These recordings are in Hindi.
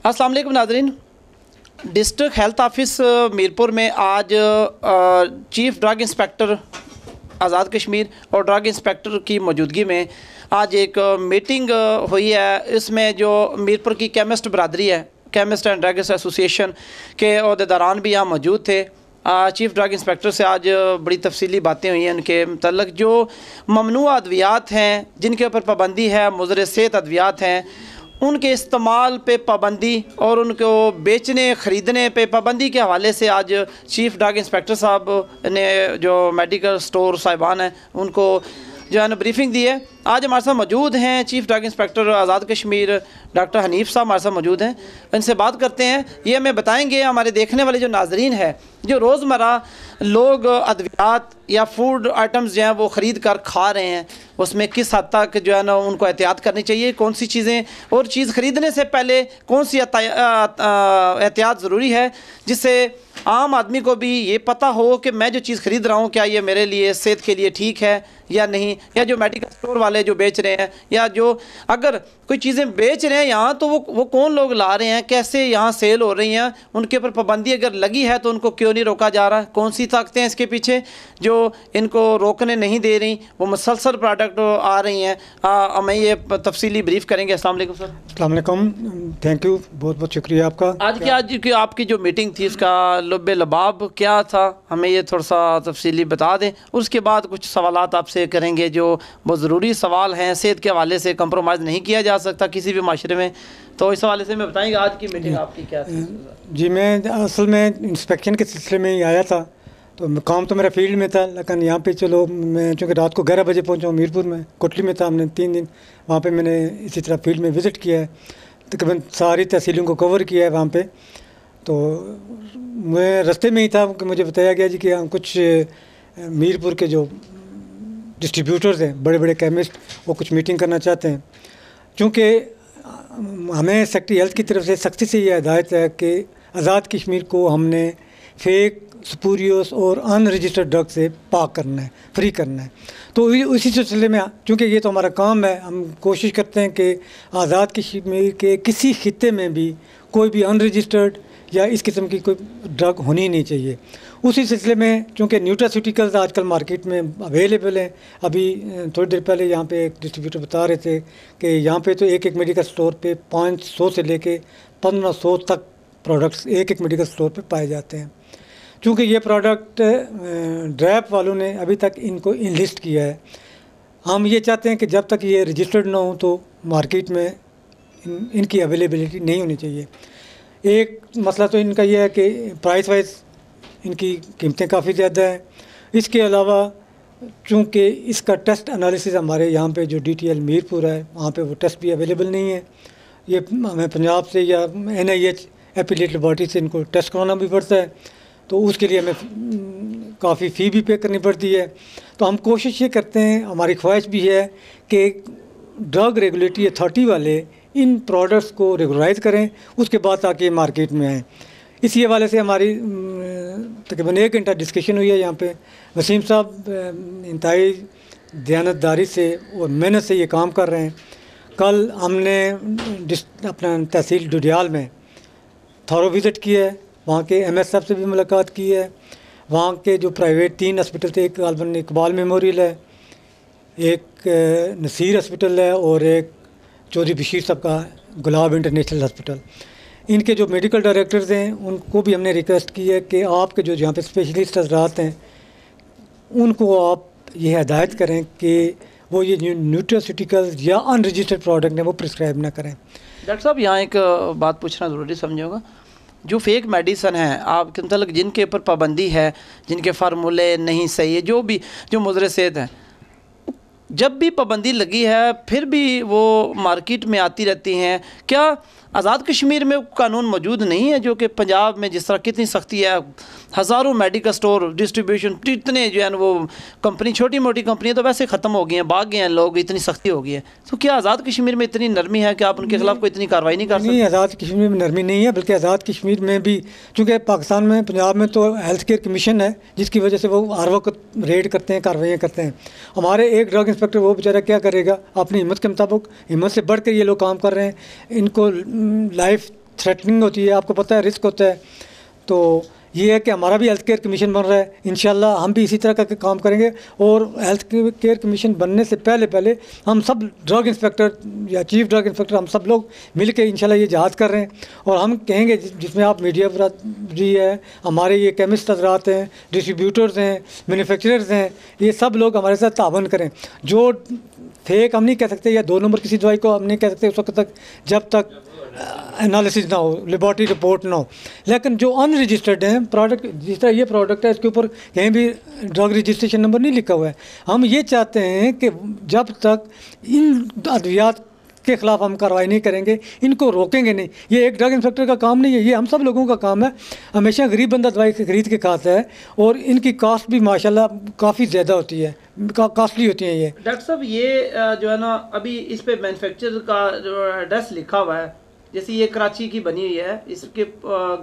अस्सलाम वालेकुम नाज़रीन। डिस्ट्रिक्ट हेल्थ ऑफिस मीरपुर में आज chief drug inspector Azad Kashmir और ड्रग इंस्पेक्टर की मौजूदगी में आज एक मीटिंग हुई है। इसमें जो मीरपुर की केमिस्ट बरादरी है, केमिस्ट एंड ड्रग्स एसोसिएशन के अहदेदारान भी यहाँ मौजूद थे। चीफ ड्रग इंस्पेक्टर से आज बड़ी तफसीली बातें हुई हैं उनके मतलब जो ममनू अद्वियात हैं, जिनके ऊपर पाबंदी है, मुज़र सेहत अद्वियात हैं, उनके इस्तेमाल पे पाबंदी और उनको बेचने ख़रीदने पे पाबंदी के हवाले से आज चीफ ड्रग इंस्पेक्टर साहब ने जो मेडिकल स्टोर साहिबान हैं उनको जो है ना ब्रीफिंग दी है। आज हमारे साथ मौजूद हैं chief drug inspector Azad Kashmir doctor Hanif साहब हमारे साथ मौजूद हैं। इनसे बात करते हैं, ये हमें बताएंगे हमारे देखने वाले जो नाजरीन है, जो रोज़मर्रा लोग अद्वियात या फूड आइटम्स जो हैं वो ख़रीद कर खा रहे हैं, उसमें किस हद तक जो है ना उनको एहतियात करनी चाहिए, कौन सी चीज़ें और चीज़ ख़रीदने से पहले कौन सी एहतियात ज़रूरी है, जिससे आम आदमी को भी ये पता हो कि मैं जो चीज़ ख़रीद रहा हूँ क्या ये मेरे लिए सेहत के लिए ठीक है या नहीं, या जो मेडिकल स्टोर वाले जो बेच रहे हैं या जो अगर कोई चीज़ें बेच रहे हैं यहाँ तो वो कौन लोग ला रहे हैं, कैसे यहाँ सेल हो रही हैं, उनके ऊपर पाबंदी अगर लगी है तो उनको क्यों नहीं रोका जा रहा, कौन सी ताकतें हैं इसके पीछे जो इनको रोकने नहीं दे रही, वो मुसलसल प्रोडक्ट आ रही हैं। हमें ये तफसीली ब्रीफ करेंगे। अस्सलाम वालेकुम सर। अस्सलाम वालेकुम, थैंक यू, बहुत बहुत शुक्रिया आपका। आज की आपकी जो मीटिंग थी उसका लुब्बे लबाब क्या था, हमें ये थोड़ा सा तफसीली बता दें। उसके बाद कुछ सवालात आपसे करेंगे जो बहुत ज़रूरी सवाल हैं, सेहत के हवाले से कंप्रोमाइज़ नहीं किया जा सकता किसी भी माशरे में, तो इस हवाले से मैं बताएंगे आज की मीटिंग आपकी क्या थी। जी, मैं असल में इंस्पेक्शन के सिलसिले में ही आया था, तो काम तो मेरा फील्ड में था, लेकिन यहाँ पे चलो मैं चूँकि रात को 11 बजे पहुँचा हूँ मीरपुर में, कोटली में था, हमने 3 दिन वहाँ पे मैंने इसी तरह फील्ड में विज़िट किया है, तकरीबन सारी तहसीलों को कवर किया है वहाँ पे। तो मैं रास्ते में ही था कि मुझे बताया गया जी कि कुछ मीरपुर के जो डिस्ट्रीब्यूटर्स हैं, बड़े बड़े केमिस्ट, वो कुछ मीटिंग करना चाहते हैं। चूँकि हमें सेक्रेटरी हेल्थ की तरफ से सख्ती से ये हिदायत है कि आज़ाद कश्मीर को हमने फेक, स्पूरियस और अनरजिस्टर्ड ड्रग से पाक करना है, फ्री करना है। तो उसी सिलसिले में चूँकि ये तो हमारा काम है, हम कोशिश करते हैं कि आज़ाद कश्मीर के किसी खित्ते में भी कोई भी अनरजिस्टर्ड या इस किस्म की कोई ड्रग होनी नहीं चाहिए। उसी सिलसिले में चूँकि न्यूट्रास्यूटिकल्स आजकल मार्केट में अवेलेबल हैं, अभी थोड़ी देर पहले यहाँ पे एक डिस्ट्रीब्यूटर बता रहे थे कि यहाँ पे तो एक मेडिकल स्टोर पे 500 से लेके 1500 तक प्रोडक्ट्स एक मेडिकल स्टोर पे पाए जाते हैं। चूँकि ये प्रोडक्ट ड्रैप वालों ने अभी तक इनको इनलिस्ट किया है, हम ये चाहते हैं कि जब तक ये रजिस्टर्ड ना हो तो मार्केट में इनकी अवेलेबिलिटी नहीं होनी चाहिए। एक मसला तो इनका यह है कि प्राइस वाइज इनकी कीमतें काफ़ी ज़्यादा हैं। इसके अलावा चूँकि इसका टेस्ट एनालिसिस हमारे यहाँ पे जो DTL मीरपुर है वहाँ पे वो टेस्ट भी अवेलेबल नहीं है। ये हमें पंजाब से या NIH एफिलिएट लेबॉर्ट्री से इनको टेस्ट कराना भी पड़ता है, तो उसके लिए हमें काफ़ी फ़ी भी पे करनी पड़ती है। तो हम कोशिश ये करते हैं, हमारी ख्वाहिश भी है कि ड्रग रेगुलेटरी अथॉरिटी वाले इन प्रोडक्ट्स को रेगुलराइज करें, उसके बाद ताकि मार्केट में आएँ। इसी हवाले से हमारी तकरीबन 1 घंटा डिस्कशन हुई है यहाँ पे। वसीम साहब इंतहाई दयानतदारी से और मेहनत से ये काम कर रहे हैं। कल हमने अपना तहसील डुडियाल में थॉरो विज़िट किया है, वहाँ के MS साहब से भी मुलाकात की है। वहाँ के जो प्राइवेट 3 हॉस्पिटल थे, एक गालबन इकबाल मेमोरियल है, एक नसीर हॉस्पिटल है और एक चौधरी बशीर साहब का गुलाब इंटरनेशनल हॉस्पिटल। इनके जो मेडिकल डायरेक्टर्स हैं उनको भी हमने रिक्वेस्ट की है कि आपके जो यहाँ पे स्पेशलिस्ट हजरात हैं उनको आप ये हिदायत करें कि वो ये न्यूट्रास्यूटिकल्स या अनरजिस्टर्ड प्रोडक्ट हैं वो प्रिस्क्राइब ना करें। डॉक्टर साहब यहाँ एक बात पूछना ज़रूरी समझूंगा, जो फेक मेडिसन है आपके मतलब जिनके ऊपर पाबंदी है, जिनके फार्मूले नहीं सही है, जो मुज़र सेहत है, जब भी पाबंदी लगी है फिर भी वो मार्केट में आती रहती हैं, क्या आज़ाद कश्मीर में कानून मौजूद नहीं है? जो कि पंजाब में जिस तरह कितनी सख्ती है, हज़ारों मेडिकल स्टोर डिस्ट्रीब्यूशन इतने जो है वो कंपनी, छोटी मोटी कंपनियाँ तो वैसे ख़त्म हो गई हैं, भाग गए हैं लोग, इतनी सख्ती हो गई है। तो क्या आज़ाद कश्मीर में इतनी नरमी है कि आप उनके खिलाफ कोई इतनी कार्रवाई नहीं कर सकते? नहीं, आज़ाद कश्मीर में नरमी नहीं है, बल्कि आज़ाद कश्मीर में भी चूँकि पाकिस्तान में पंजाब में तो हेल्थ केयर कमीशन है, जिसकी वजह से वो हर वक्त रेड करते हैं, कार्रवाइयाँ करते हैं। हमारे एक ड्रग इंस्पेक्टर वो बेचारा क्या करेगा, अपनी हिम्मत के मुताबिक, हिम्मत से बढ़ कर ये लोग काम कर रहे हैं। इनको लाइफ थ्रेटनिंग होती है, आपको पता है रिस्क होता है। तो ये है कि हमारा भी हेल्थ केयर कमीशन बन रहा है, इंशाल्लाह हम भी इसी तरह का काम करेंगे। और हेल्थ केयर कमीशन बनने से पहले हम सब ड्रग इंस्पेक्टर या चीफ ड्रग इंस्पेक्टर हम सब लोग मिल के इंशाल्लाह ये जहाज़ कर रहे हैं। और हम कहेंगे जिसमें आप मीडिया भी है, हमारे ये केमिस्ट हजरात हैं, डिस्ट्रीब्यूटर्स हैं, मैन्युफैक्चरर्स हैं, ये सब लोग हमारे साथ तावन करें। जो फेक हम नहीं कह सकते या 2 नंबर किसी दवाई को हम नहीं कह सकते उस वक्त तक जब तक एनालिसिस ना हो, लेबॉर्ट्री रिपोर्ट ना हो। लेकिन जो अनरजिस्टर्ड हैं प्रोडक्ट, जिस तरह ये प्रोडक्ट है, इसके ऊपर कहीं भी ड्रग रजिस्ट्रेशन नंबर नहीं लिखा हुआ है। हम ये चाहते हैं कि जब तक इन अद्वियात के ख़िलाफ़ हम कार्रवाई नहीं करेंगे, इनको रोकेंगे नहीं। ये एक ड्रग इंस्पेक्टर का काम नहीं है, ये हम सब लोगों का काम है। हमेशा गरीब बंदा दवाई खरीद के खाता है और इनकी कॉस्ट भी माशाल्लाह काफ़ी ज़्यादा होती है, कॉस्टली होती हैं ये। डॉक्टर साहब ये जो है ना, अभी इस पे मैन्युफैक्चरर का जो एड्रेस लिखा हुआ है, जैसे ये कराची की बनी हुई है, इसके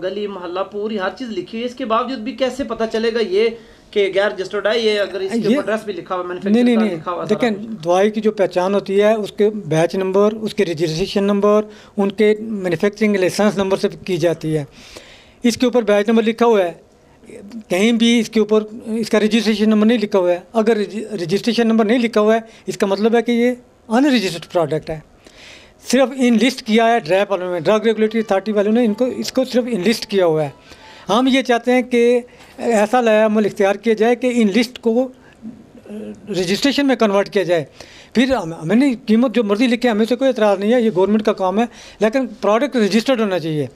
गली मोहल्ला पूरी हर चीज़ लिखी हुई है, इसके बावजूद भी कैसे पता चलेगा ये कि गैर रजिस्टर्ड है? ये अगर इसके ऊपर एड्रेस भी लिखा हुआ है, मैन्युफैक्चरर का लिखा हुआ है, देखिए दवाई की जो पहचान होती है उसके बैच नंबर, उसके रजिस्ट्रेशन नंबर, उनके मैन्युफैक्चरिंग लाइसेंस नंबर से की जाती है। इसके ऊपर बैच नंबर लिखा हुआ है, कहीं भी इसके ऊपर इसका रजिस्ट्रेशन नंबर नहीं लिखा हुआ है। अगर रजिस्ट्रेशन नंबर नहीं लिखा हुआ है, इसका मतलब है कि ये अनरजिस्टर्ड प्रोडक्ट है। सिर्फ इन लिस्ट किया है ड्रैप वालों ने, ड्रग रेगुलेटरी अथॉरिटी वालों ने इसको सिर्फ इन लिस्ट किया हुआ है। हम ये चाहते हैं कि ऐसा लायामल इख्तियार किया जाए कि इन लिस्ट को रजिस्ट्रेशन में कन्वर्ट किया जाए। फिर मैंने कीमत जो मर्ज़ी लिखे, हमें से कोई एतराज़ नहीं है, ये गवर्नमेंट का काम है, लेकिन प्रोडक्ट रजिस्टर्ड होना चाहिए।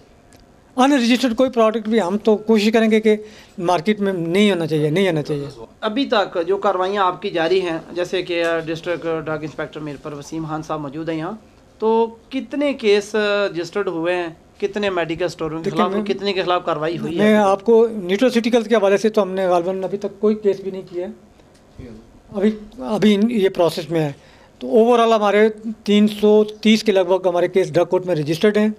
अनरजिस्टर्ड कोई प्रोडक्ट भी हम तो कोशिश करेंगे कि मार्केट में नहीं होना चाहिए। अभी तक जो कार्रवाइयाँ आपकी जारी हैं, जैसे कि district drug inspector Mirpur Wasim Khan साहब मौजूद हैं यहाँ, तो कितने केस रजिस्टर्ड हुए हैं, कितने मेडिकल स्टोरों के खिलाफ, कितने के खिलाफ कार्रवाई हुई है? मैं आपको न्यूट्रोसिटिकल्स के हवाले से तो हमने गालबन अभी तक कोई केस भी नहीं किया है, अभी ये प्रोसेस में है। तो ओवरऑल हमारे 330 के लगभग हमारे केस ड्रग कोर्ट में रजिस्टर्ड हैं।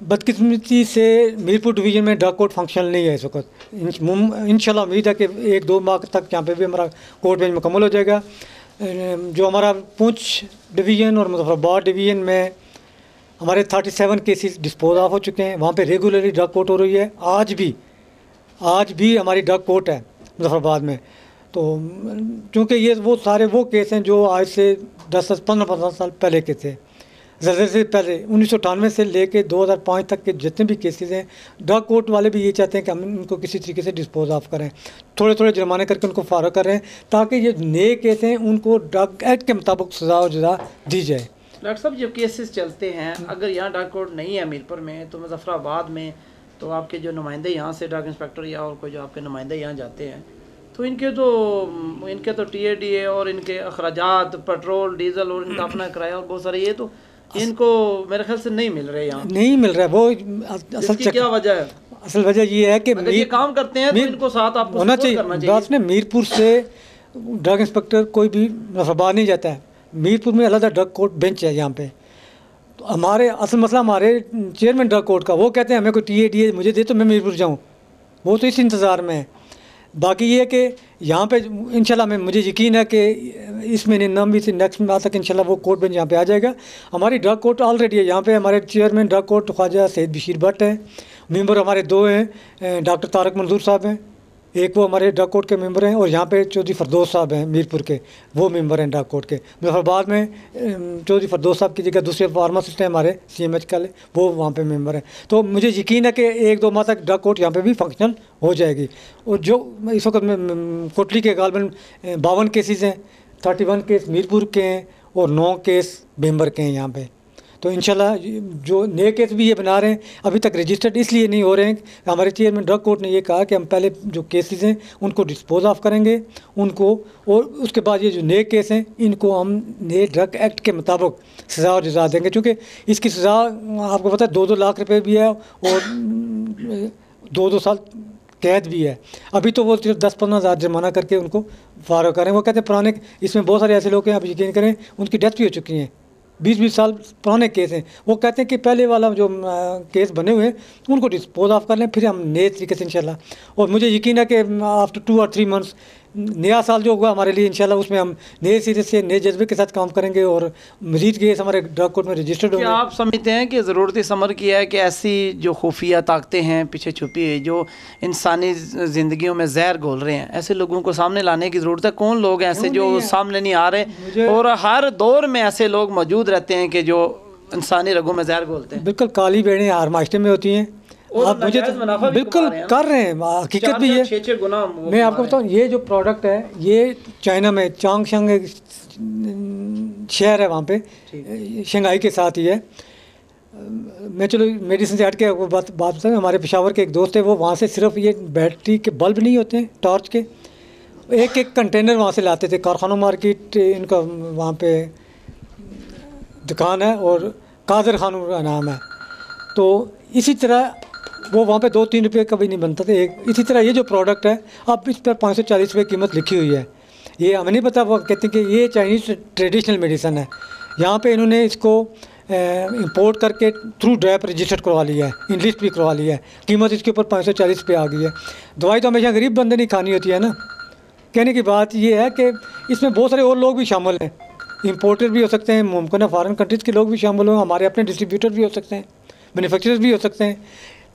बदकिस्मती से मीरपुर डिवीज़न में ड्रग कोर्ट फंक्शनल नहीं है इस वक्त। इंशाल्लाह उम्मीद है कि 1-2 माह तक यहाँ पे भी हमारा कोर्ट बेंच मुकम्मल हो जाएगा। जो हमारा पुंछ डिवीज़न और मुजफ्फराबाद डिवीज़न में हमारे 37 केसेस डिस्पोज ऑफ हो चुके हैं। वहाँ पे रेगुलरली ड्रग कोर्ट हो रही है। आज भी हमारी ड्रग कोर्ट है मुजफ्फराबाद में। तो चूँकि ये वो सारे वो केस हैं जो आज से 10-15 साल पहले के थे। ज़्यादा से पहले 1998 से लेके 2005 तक के जितने भी केसेस हैं, ड्रग कोर्ट वाले भी ये चाहते हैं कि हम उनको किसी तरीके से डिस्पोज ऑफ करें, थोड़े जुर्माने करके उनको फारग करें, ताकि ये नए केस हैं उनको ड्रग एक्ट के मुताबिक सज़ा और जजा दी जाए। डॉक्टर साहब, जो केसेस चलते हैं, अगर यहाँ ड्रग कोर्ट नहीं है मीरपुर में, तो मुजफ्फराबाद में तो आपके जो नुमाइंदे यहाँ से ड्रग इंस्पेक्टर या और कोई जो आपके नुमाइंदे यहाँ जाते हैं, तो इनके तो TADA और इनके अखराजात, पेट्रोल डीजल और इनका अपना किराया और बहुत सारे, ये तो इनको मेरे ख्याल से नहीं मिल रहे, यहाँ नहीं मिल रहा है। वो असल क्या वजह है? असल वजह ये है कि ये काम करते हैं तो इनको साथ आपको होना चाहिए। बात ने मीरपुर से ड्रग इंस्पेक्टर कोई भी मुजफ्फराबाद नहीं जाता है। मीरपुर में अलग ड्रग कोर्ट बेंच है यहाँ पे। तो हमारे असल मसला हमारे चेयरमैन ड्रग कोर्ट का, वो कहते हैं हमें कोई TADA मुझे दे तो मैं मीरपुर जाऊँ, वो तो इस इंतज़ार में है। बाकी ये है कि यहाँ पे इंशाल्लाह मुझे यकीन है कि इस महीने नाम भी से नेक्स्ट माह तक इंशाल्लाह वो कोर्ट बेंच यहाँ पे आ जाएगा। हमारी ड्रग कोर्ट ऑलरेडी है यहाँ पे। हमारे chairman drug court Khwaja Syed Bashir Bhat हैं, मेंबर हमारे 2 हैं, डॉक्टर तारक मंजूर साहब हैं, एक वो हमारे ड्रग कोर्ट के मेंबर हैं, और यहाँ पे चौधरी फरदौस साहब हैं मीरपुर के, वो मेंबर हैं ड्रग कोर्ट के। मुजफ्फराबाद में चौधरी फरदौस साहब की जगह दूसरे फार्मासिस्ट हैं हमारे CMH का, वो वहाँ पे मेंबर हैं। तो मुझे यकीन है कि 1-2 माह तक ड्रग कोर्ट यहाँ पे भी फंक्शनल हो जाएगी। और जो इस वक्त कोटली के गालबन 52 केसेस हैं, 31 केस मीरपुर के हैं और 9 केस मेंबर के हैं यहाँ पे। तो इंशाल्लाह जो नए केस भी ये बना रहे हैं, अभी तक रजिस्टर्ड इसलिए नहीं हो रहे हैं। हमारे चेयरमैन ड्रग कोर्ट ने ये कहा कि हम पहले जो केसेस हैं उनको डिस्पोज ऑफ करेंगे उनको, और उसके बाद ये जो नए केस हैं इनको हम नए ड्रग एक्ट के मुताबिक सज़ा और जजा देंगे। चूँकि इसकी सज़ा आपको पता है 2-2 लाख रुपये भी है और 2-2 साल कैद भी है। अभी तो वो सिर्फ 10-15 हज़ार जुर्माना करके उनको फारग करें। वो कहते हैं पुराने, इसमें बहुत सारे ऐसे लोग हैं, आप यकीन करें उनकी डेथ भी हो चुकी हैं, 20-20 साल पुराने केस हैं। वो कहते हैं कि पहले वाला जो केस बने हुए हैं उनको डिस्पोज ऑफ कर लें, फिर हम नए तरीके से इंशाल्लाह। और मुझे यकीन है कि आफ्टर 2 और 3 मंथ्स नया साल जो होगा हमारे लिए इंशाल्लाह उसमें हम नए सिरे से नए जज्बे के साथ काम करेंगे और मजीद केस हमारे ड्रग कोर्ट में रजिस्टर्ड होंगे। क्या आप समझते हैं कि ज़रूरत इस अमर की है कि ऐसी जो खुफिया ताकतें हैं पीछे छुपी हुई जो इंसानी ज़िंदगियों में जहर घोल रहे हैं, ऐसे लोगों को सामने लाने की ज़रूरत है? कौन लोग हैं ऐसे जो सामने नहीं आ रहे? और हर दौर में ऐसे लोग मौजूद रहते हैं कि जो इंसानी रगों में जहर घोलते हैं। बिल्कुल काली भेड़ें हर माशरे में होती हैं। आप मुझे तो बिल्कुल कर रहे हैं, हकीकत भी है। मैं आपको बताऊँ, ये जो प्रोडक्ट है ये चाइना में चांगशंग एक शहर है, वहाँ पे शंघाई के साथ ही है। मैं चलो मेडिसिन से हट के आपको बात बताऊँ, हमारे पेशावर के एक दोस्त है, वो वहाँ से सिर्फ ये बैटरी के बल्ब नहीं होते हैं टॉर्च के, एक एक कंटेनर वहाँ से लाते थे। कारखाना मार्केट इनका वहाँ पे दुकान है और कादर खानों का नाम है। तो इसी तरह वो वहाँ पे 2-3 रुपये का भी नहीं बनता था एक। इसी तरह ये जो प्रोडक्ट है, अब इस पर 540 रुपये कीमत लिखी हुई है। ये हमें नहीं पता, वो कहते हैं कि ये चाइनीज़ ट्रेडिशनल मेडिसन है। यहाँ पे इन्होंने इसको इंपोर्ट करके थ्रू ड्राइप रजिस्टर्ड करवा लिया है, इंलिस्ट भी करवा लिया है। कीमत इसके ऊपर 540 रुपये आ गई है। दवाई तो हमेशा गरीब बंदे नहीं खानी होती है ना। कहने की बात ये है कि इसमें बहुत सारे और लोग भी शामिल हैं, इंपोर्टर भी हो सकते हैं, मुमकिन है फॉरेन कंट्रीज़ के लोग भी शामिल हों, हमारे अपने डिस्ट्रीब्यूटर भी हो सकते हैं, मैन्युफैक्चरर्स भी हो सकते हैं।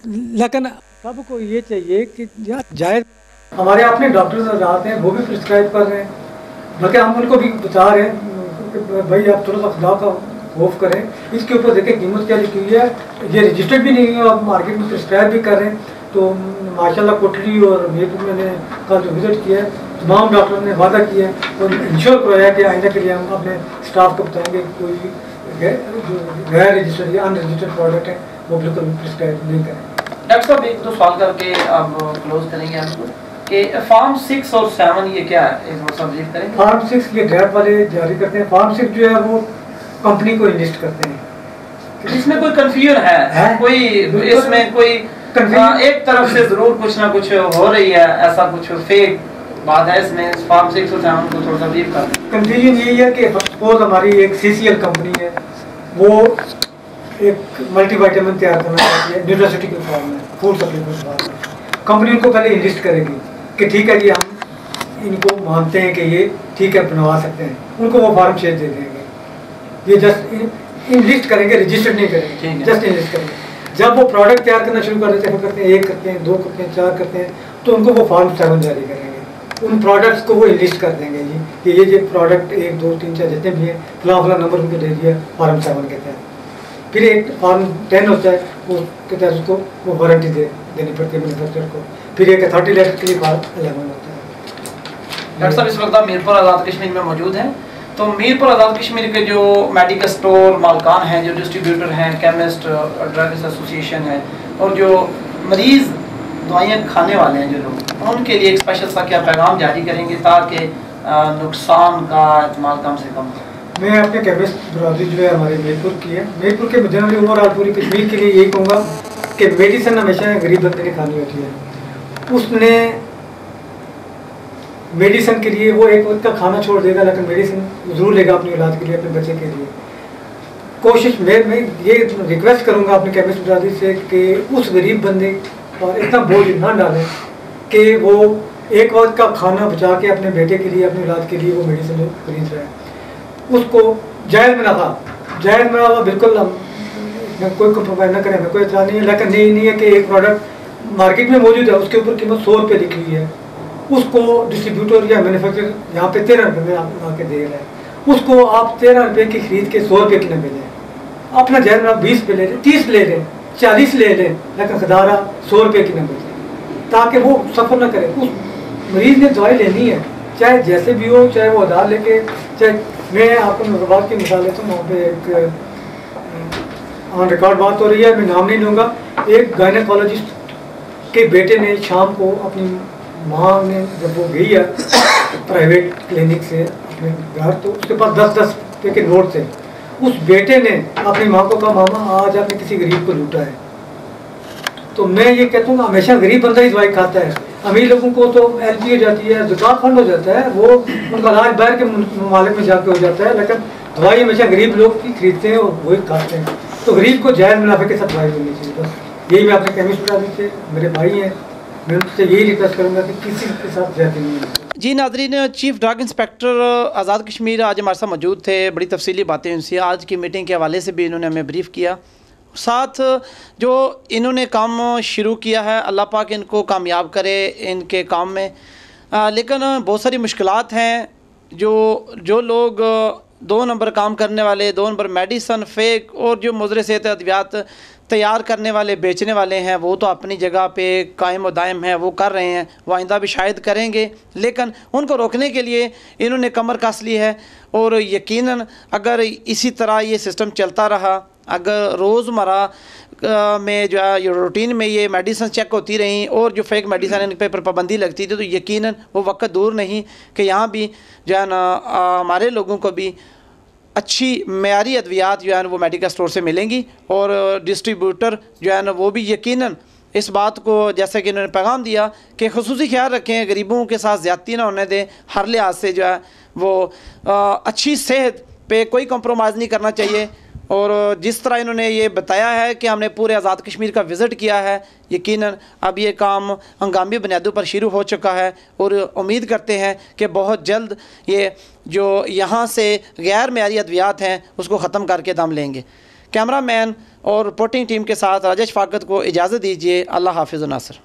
लेकिन सबको ये चाहिए कि यार जायज़, हमारे अपने डॉक्टर्स आते हैं वो भी प्रिस्क्राइब कर रहे हैं, बल्कि हम उनको भी बता रहे हैं कि भाई आप थोड़ा सा खुदा का खौफ करें, इसके ऊपर देखें कीमत क्या लिखी हुई है, ये रजिस्टर्ड भी नहीं है, आप मार्केट में प्रिस्क्राइब भी कर रहे हैं। तो माशाल्लाह कोटली और मीरपुर मैंने कल जो विजिट किया है, तमाम डॉक्टरों ने वादा किया है और इंश्योर कराया कि आइंदा के लिए हम अपने स्टाफ को बताएंगे कोई जो गैर रजिस्टर्ड या अनरजिस्टर्ड प्रोडक्ट है वो बिल्कुल प्रिस्क्राइब नहीं करें। डॉक्टर साहब एक दो सवाल करके अब क्लोज करेंगे आपको कि फार्म 6 और 7 ये क्या है, इसको समझिए करेंगे। फार्म 6 ये ड्रैप वाले जारी करते हैं। फार्म 6 जो है वो कंपनी को इन्वेस्ट करते हैं। इसमें कोई कंफ्यूजन है? कोई इसमें कोई एक तरफ से जरूर कुछ ना कुछ हो रही है, ऐसा कुछ फेक बात है इसमें? फार्म 6 और 7 को थोड़ा सा ब्रीफ कर दें। कंफ्यूजन यही है कि सपोज हमारी एक CCL कंपनी है, वो एक मल्टीविटामिन तैयार करना चाहती है न्यूट्रास्यूटिकल फॉर्म में, फूड सप्लीमेंट फॉर्म में। कंपनी उनको पहले इन्वेस्ट करेगी कि ठीक है जी हम इनको मानते हैं कि ये ठीक है बनवा सकते हैं, उनको वो फार्म 6 दे देंगे। ये जस्ट इन्वेस्ट करेंगे, रजिस्टर्ड नहीं करेंगे, जस्ट इन्वेस्ट करेंगे। जब वो प्रोडक्ट तैयार करना शुरू कर देते हैं, करते हैं 1 करते हैं 2 करते हैं 4 करते हैं, तो उनको वो फार्म 7 जारी करेंगे। उन प्रोडक्ट्स को वो लिस्ट कर देंगे जी कि ये जो प्रोडक्ट 1 2 3 4 जितने भी हैं फलां फलां नंबर उनको दे दिया फार्म 7 के तहत। फिर एक फार्म 10 होता है, वो के तहत उसको वो वारंटी देनी पड़ती है मैन्युफैक्चरर को। फिर एक अथॉरिटी लेटर के लिए फार्म 11 होता है। डॉक्टर साहब इस वक्त आप मीरपुर आज़ाद कश्मीर में मौजूद हैं, तो मीरपुर आज़ाद कश्मीर के जो मेडिकल स्टोर मालकान हैं, जो डिस्ट्रीब्यूटर हैं, केमिस्ट, ड्रग्स एसोसिएशन है और जो मरीज़ दवाइयाँ खाने वाले हैं जो लोग, उनके लिए एक स्पेशल सा क्या पैगाम जारी करेंगे ताकि नुकसान का इस्तेमाल कम से कम हो? मैं अपने केमिस्ट बरादरी जो है हमारे मीरपुर की है, मीरपुर के जनरली ओवरऑल पूरी कश्मीर के लिए यही कहूँगा कि मेडिसिन हमेशा गरीब बंदे ने खानी होती है। उसने मेडिसिन के लिए वो एक वक्त का खाना छोड़ देगा, लेकिन मेडिसिन ज़रूर लेगा अपनी औलाद के लिए, अपने बच्चे के लिए। कोशिश मैं ये रिक्वेस्ट करूँगा अपने केमिस्ट बरादरी से कि उस गरीब बंदे पर इतना बोझ ना डालें कि वो एक वक्त का खाना बचा के अपने बेटे के लिए, अपनी औलाद के लिए वो मेडिसिन खरीद रहा है। उसको जायज़ मुनाफा बिल्कुल कोई कंप्रोमाइज़ ना करें, हमें कोई इतराज़ नहीं है, लेकिन नहीं है कि एक प्रोडक्ट मार्केट में मौजूद है, उसके ऊपर कीमत 100 रुपये लिखी हुई है, उसको डिस्ट्रीब्यूटर या मैन्युफैक्चरर यहाँ पे 13 रुपये में आप ला के दे रहे हैं, उसको आप 13 रुपये की खरीद के 100 रुपये की न बेचें। अपना जायज़ आप 20 पे ले लें, 30 ले लें, 40 ले लें, लेकिन खदारा 100 रुपये की न बेचें, ताकि वो सफ़र ना करे। उस मरीज़ ने दवाई लेनी है, चाहे जैसे भी हो, चाहे वो आधार लेके, चाहे मैं आपको नजरबाद की मिसाल लेता हूँ। वहाँ पे एक ऑन रिकॉर्ड बात हो रही है, मैं नाम नहीं लूँगा, एक गायनेकोलॉजिस्ट के बेटे ने शाम को अपनी माँ ने जब वो गई है प्राइवेट क्लिनिक से अपने घर, तो उसके पास 10-10 रुपये के नोट थे। उस बेटे ने अपनी माँ को कहा मामा आज आपने किसी गरीब को लूटा है। तो मैं ये कहता हूँ हमेशा गरीब बंदा ही दवाई खाता है, अमीर लोगों को तो LP हो जाती है, ज़कात फंड हो जाता है, वो उनका इलाज बाहर के ममालिक में जाके हो जाता है, लेकिन दवाई हमेशा गरीब लोग की खरीदते हैं और वही खाते हैं। तो गरीब को जायज़ मुनाफे के साथ दवाई मिलनी चाहिए, बस यही मैं अपने केमिस्ट बरादरी से, मेरे भाई हैं मैं उनसे यही रिक्वेस्ट करूँगा कि किसी के साथ ज्यादा नहीं है। जी नाज़रीन, chief drug inspector Azad Kashmir आज हमारे साथ मौजूद थे। बड़ी तफसीली बातें उनसे आज की मीटिंग के हवाले से भी इन्होंने हमें ब्रीफ़ किया। साथ जो इन्होंने काम शुरू किया है, अल्लाह पाक इनको कामयाब करे इनके काम में। लेकिन बहुत सारी मुश्किलात हैं। जो लोग 2 नंबर काम करने वाले, 2 नंबर मेडिसन फेक और जो मुज़र सेहत अद्वियात तैयार करने वाले, बेचने वाले हैं, वो तो अपनी जगह पे कायम व दायम है, वो कर रहे हैं, वो आइंदा भी शायद करेंगे। लेकिन उनको रोकने के लिए इन्होंने कमर कस ली है। और यकीनन अगर इसी तरह ये सिस्टम चलता रहा, अगर रोज़मर्रा में जो है रूटीन में ये मेडिसिन चेक होती रहीं और जो फेक मेडिसिन इन पर पाबंदी लगती थी, तो यकीनन वो वक्त दूर नहीं कि यहाँ भी जो है ना हमारे लोगों को भी अच्छी मेयारी अद्वियात जो है ना वो मेडिकल स्टोर से मिलेंगी। और डिस्ट्रीब्यूटर जो है ना वो भी यकीनन इस बात को, जैसे कि इन्होंने पैगाम दिया कि खुसूसी ख्याल रखें, गरीबों के साथ ज़्यादती ना होने दें, हर लिहाज से जो है वो अच्छी सेहत पे कोई कंप्रोमाइज़ नहीं करना चाहिए। और जिस तरह इन्होंने ये बताया है कि हमने पूरे आज़ाद कश्मीर का विज़िट किया है, यकीनन अब ये काम हंगामी बुनियादों पर शुरू हो चुका है। और उम्मीद करते हैं कि बहुत जल्द ये जो यहाँ से गैर मेयारी अद्वियात हैं उसको ख़त्म करके दम लेंगे। कैमरा मैन और रिपोर्टिंग टीम के साथ राजेश फाकत को इजाज़त दीजिए। अल्लाह हाफिज़ नासर।